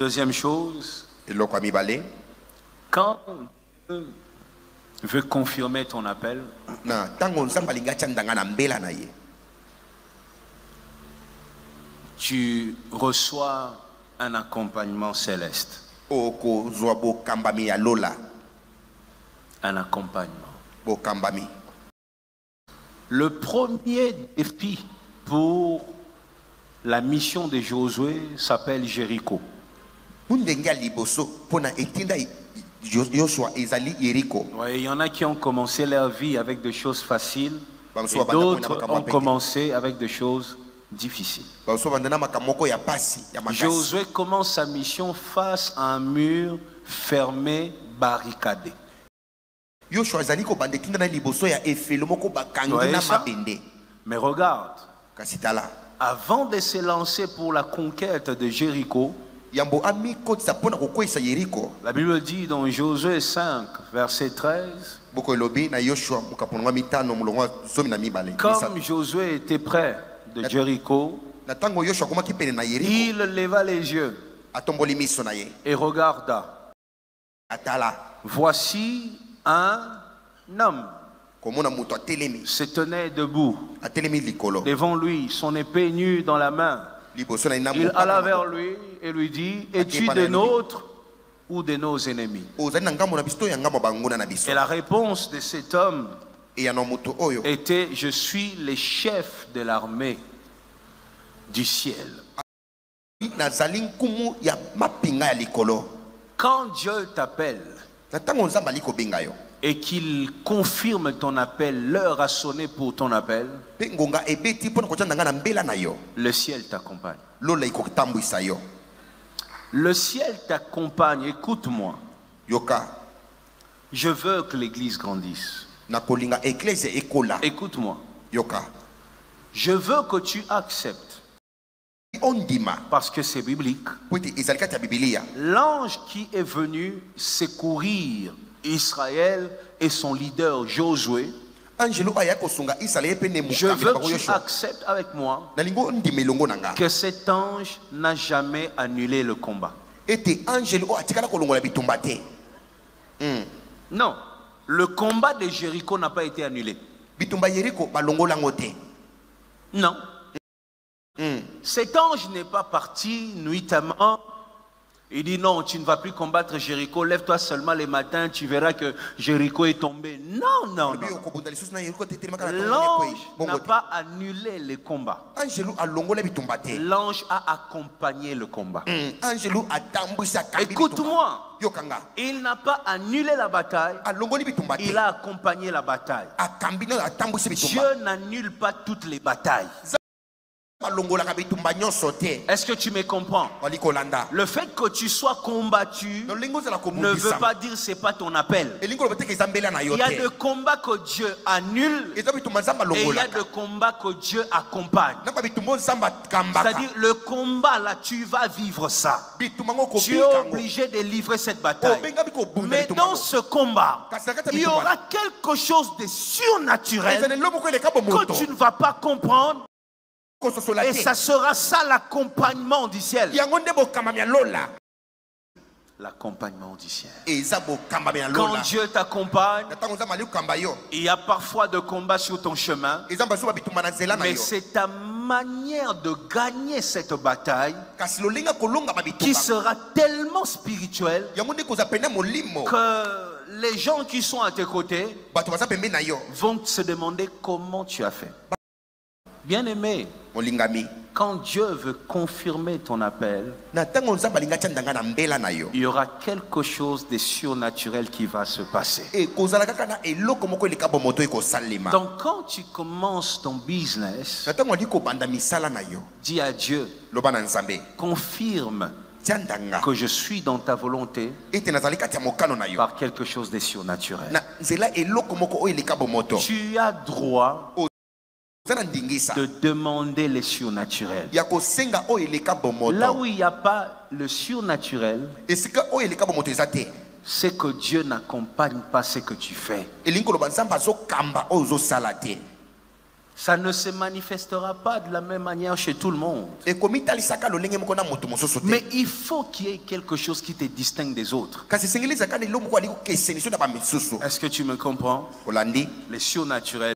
Deuxième chose, quand Dieu veut confirmer ton appel, tu reçois un accompagnement céleste. Un accompagnement. Le premier défi pour la mission de Josué s'appelle Jéricho. Il y en a qui ont commencé leur vie avec des choses faciles et d'autres ont commencé avec des choses difficiles. Josué commence sa mission face à un mur fermé, barricadé. Mais regarde, avant de se lancer pour la conquête de Jéricho, la Bible dit dans Josué 5, verset 13, comme Josué était près de Jéricho, il leva les yeux et regarda. Voici un homme se tenait debout devant lui, son épée nue dans la main. Il alla vers lui et lui dit: es-tu des nôtres ou de nos ennemis? Et la réponse de cet homme était: je suis le chef de l'armée du ciel. Quand Dieu t'appelle et qu'il confirme ton appel, l'heure a sonné pour ton appel, le ciel t'accompagne. Le ciel t'accompagne, écoute-moi. Je veux que l'église grandisse. Écoute-moi. Je veux que tu acceptes, parce que c'est biblique, l'ange qui est venu secourir Israël et son leader Josué. Je veux que tu acceptes avec moi que cet ange n'a jamais annulé le combat. Non, le combat de Jéricho n'a pas été annulé. Non. Cet ange n'est pas parti nuitamment. Il dit: non, tu ne vas plus combattre Jéricho, lève-toi seulement les matins, tu verras que Jéricho est tombé. Non, non, non. L'ange n'a pas annulé le combat. L'ange a accompagné le combat. Écoute-moi, il n'a pas annulé la bataille, il a accompagné la bataille. Dieu n'annule pas toutes les batailles. Est-ce que tu me comprends? Le fait que tu sois combattu ne veut pas dire que ce n'est pas ton appel. Il y a des combats que Dieu annule et il y a des combats que Dieu accompagne. C'est-à-dire, le combat là, tu vas vivre ça. Tu es obligé de livrer cette bataille. Mais dans ce combat, il y aura quelque chose de surnaturel que tu ne vas pas comprendre. Et ça sera ça l'accompagnement du ciel. L'accompagnement du ciel. Quand Dieu t'accompagne, il y a parfois de combats sur ton chemin, mais c'est ta manière de gagner cette bataille qui sera tellement spirituelle que les gens qui sont à tes côtés vont se demander comment tu as fait. Bien-aimé, quand Dieu veut confirmer ton appel, il y aura quelque chose de surnaturel qui va se passer. Donc quand tu commences ton business, dis à Dieu: confirme que je suis dans ta volonté par quelque chose de surnaturel. Tu as droit de demander le surnaturel. Là où il n'y a pas le surnaturel, c'est que Dieu n'accompagne pas ce que tu fais. Ça ne se manifestera pas de la même manière chez tout le monde. Mais il faut qu'il y ait quelque chose qui te distingue des autres. Est-ce que tu me comprends? Les surnaturels